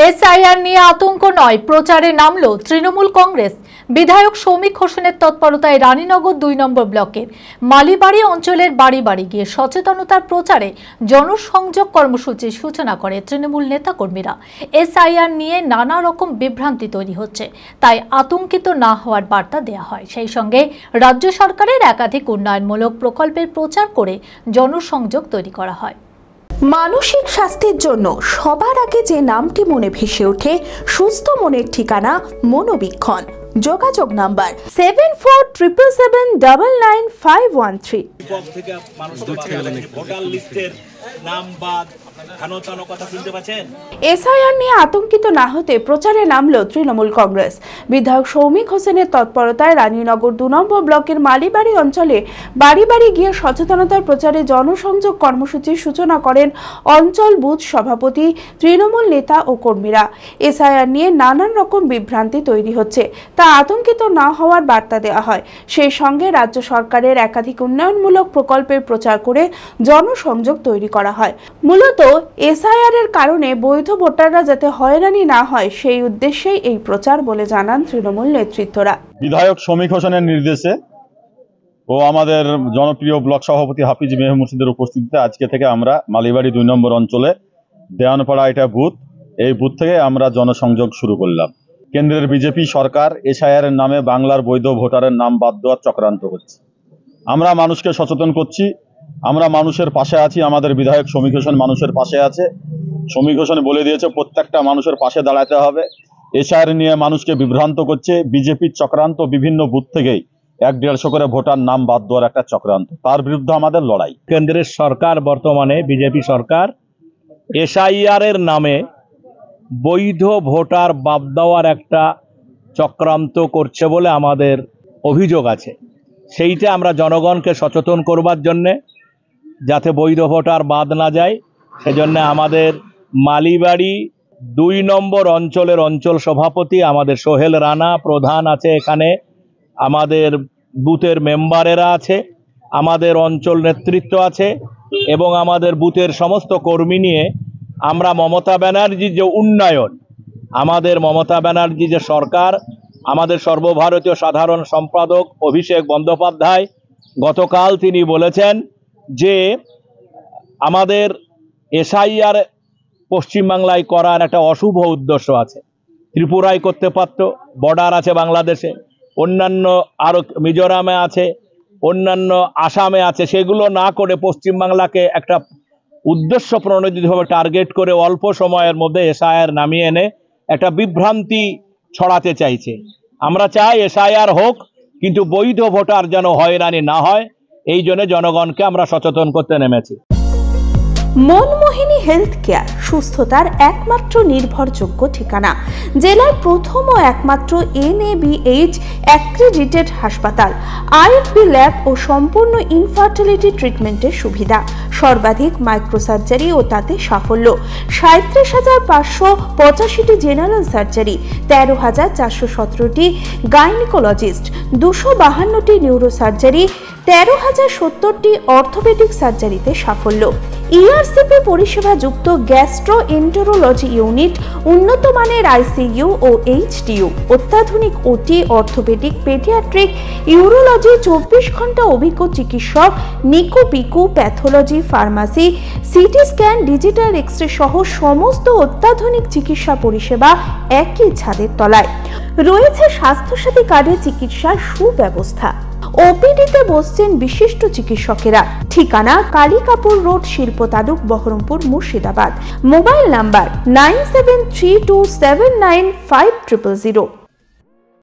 SIR নিয়ে আতঙ্ক নয়, প্রচারে নামলো তৃণমূল কংগ্রেস। বিধায়ক সৌমিক হোসেনের তৎপরতায় রানীনগর ২ নম্বর ব্লকের মালিবাড়ি অঞ্চলের বাড়ি বাড়ি গিয়ে সচেতনতার প্রচারে জনসংযোগ কর্মসূচির সূচনা করে তৃণমূল নেতাকর্মীরা। এসআইআর নিয়ে নানা রকম বিভ্রান্তি তৈরি হচ্ছে, তাই আতঙ্কিত না হওয়ার বার্তা দেওয়া হয়। সেই সঙ্গে রাজ্য সরকারের একাধিক উন্নয়নমূলক প্রকল্পের প্রচার করে জনসংযোগ তৈরি করা হয়। মানসিক স্বাস্থ্যের জন্য সবার আগে যে নামটি মনে ভেসে ওঠে, সুস্থ মনের ঠিকানা মনোবীক্ষণ। যোগাযোগ নাম্বার 7477799513। এসআইআর নিয়ে আতঙ্কিত না হতে প্রচারে নামলো তৃণমূল কংগ্রেস। বিধায়ক সৌমিক হোসেনের তৎপরতায় রানীনগর ২ নম্বর ব্লকের মালিবাড়ি অঞ্চলে বাড়ি বাড়ি গিয়ে সচেতনতার প্রচারে জনসংযোগ কর্মসূচির সূচনা করেন অঞ্চল বুথ সভাপতি, তৃণমূল নেতা ও কর্মীরা। এসআইআর নিয়ে নানান রকম বিভ্রান্তি তৈরি হচ্ছে, তা আতঙ্কিত না হওয়ার বার্তা দেওয়া হয়। সেই সঙ্গে রাজ্য সরকারের একাধিক উন্নয়নমূলক প্রকল্পের প্রচার করে জনসংযোগ তৈরি করা হয়। মূলত এসআইআর এর কারণে বৈধ ভোটাররা যাতে হয়রানি না হয়, সেই উদ্দেশ্যেই এই প্রচার বলে জানান তৃণমূল নেতৃত্বরা। বিধায়ক সৌমিক হোসেনের নির্দেশে ও আমাদের জনপ্রিয় ব্লক সভাপতি হাফিজ মেহমুদ মুর্শিদের উপস্থিতিতে আজকে থেকে আমরা মালিবাড়ি ২ নম্বর অঞ্চলে দেওয়ানপাড়া এটা বুথ, এই বুথ থেকে আমরা জনসংযোগ শুরু করলাম। কেন্দ্রের বিজেপি সরকার এসআইআর এর নামে বাংলার বৈধ ভোটারের নাম বাদ দেওয়ার চক্রান্ত করছে। আমরা মানুষকে সচেতন করছি, আমরা মানুষের পাশে আছি। আমাদের বিধায়ক সৌমিক হোসেন মানুষের পাশে আছে। সৌমিক হোসেন বলে দিয়েছে প্রত্যেকটা মানুষের পাশে দাঁড়াতে হবে। এসআইআর নিয়ে মানুষকে বিভ্রান্ত করছে বিজেপির চক্রান্ত। বিভিন্ন বুথ থেকেই ১-১৫০ করে ভোটার নাম বাদ দেওয়ার একটা চক্রান্ত, তার বিরুদ্ধে আমাদের লড়াই। কেন্দ্রের সরকার, বর্তমানে বিজেপি সরকার, এসআইআর এর নামে বৈধ ভোটার বাদ দেওয়ার একটা চক্রান্ত করছে বলে আমাদের অভিযোগ আছে। সেইটা আমরা জনগণকে সচেতন করবার জন্যে, যাতে বৈধ ভোটার বাদ না যায়, সেজন্য আমাদের মালিবাড়ি ২ নম্বর অঞ্চলের অঞ্চল সভাপতি আমাদের সোহেল রানা প্রধান আছে, এখানে আমাদের বুথের মেম্বারেরা আছে, আমাদের অঞ্চল নেতৃত্ব আছে এবং আমাদের বুথের সমস্ত কর্মী নিয়ে আমরা মমতা ব্যানার্জির যে উন্নয়ন, আমাদের মমতা ব্যানার্জি যে সরকার, আমাদের সর্বভারতীয় সাধারণ সম্পাদক অভিষেক বন্দ্যোপাধ্যায় গতকাল তিনি বলেছেন যে আমাদের এসআইআর পশ্চিমবাংলায় করার একটা অশুভ উদ্দেশ্য আছে। ত্রিপুরায় করতে পারত, বর্ডার আছে বাংলাদেশে, অন্যান্য আরও মিজোরামে আছে, অন্যান্য আসামে আছে, সেগুলো না করে পশ্চিমবাংলাকে একটা উদ্দেশ্য প্রণোদিতভাবে টার্গেট করে অল্প সময়ের মধ্যে এসআইআর নামিয়ে এনে একটা বিভ্রান্তি ছড়াতে চাইছে। আমরা চাই এসআইআর হোক, কিন্তু বৈধ ভোটার যেন হয়রানি না হয়, এই জন্য জনগণকে আমরা সচেতন করতে নেমেছি। মনমোহিনী হেলথ কেয়ার সুস্থতার একমাত্র নির্ভরযোগ্য ঠিকানা। জেলার প্রথম ও একমাত্র NABH অ্যাক্রিডিটেড হাসপাতাল, IFB ল্যাব ও সম্পূর্ণ ইনফার্টিলিটি ট্রিটমেন্টের সুবিধা, সর্বাধিক মাইক্রোসার্জারি ও তাতে সাফল্য, 37,585টি জেনারেল সার্জারি, 13,417টি গাইনিকোলজিস্ট, 252টি নিউরোসার্জারি, 13,070টি অর্থোপেডিক সার্জারিতে সাফল্য, ERCP পরিষেবা যুক্ত গ্যাস্ট্রোএন্টেরোলজি ইউনিট, উন্নত মানের ICU ও HDU, অত্যাধুনিক OT, অর্থোপেডিক, পেডিয়াট্রিক, ইউরোলজি, 24 ঘন্টা অভিজ্ঞ চিকিৎসক, NICU PICU, pathology, pharmacy, CT scan, digital X-ray সহ সমস্ত অত্যাধুনিক চিকিৎসা পরিষেবা একই ছাদের তলায়। রয়েছে স্বাস্থ্যসাথী কার্ডে চিকিৎসার সুব্যবস্থা। ওপিডিতে বসছেন বিশিষ্ট চিকিৎসকেরা। ঠিকানা কালিকাপুর রোড, শিল্প তালুক, বহরমপুর, মুর্শিদাবাদ। Mobile number 9732795000।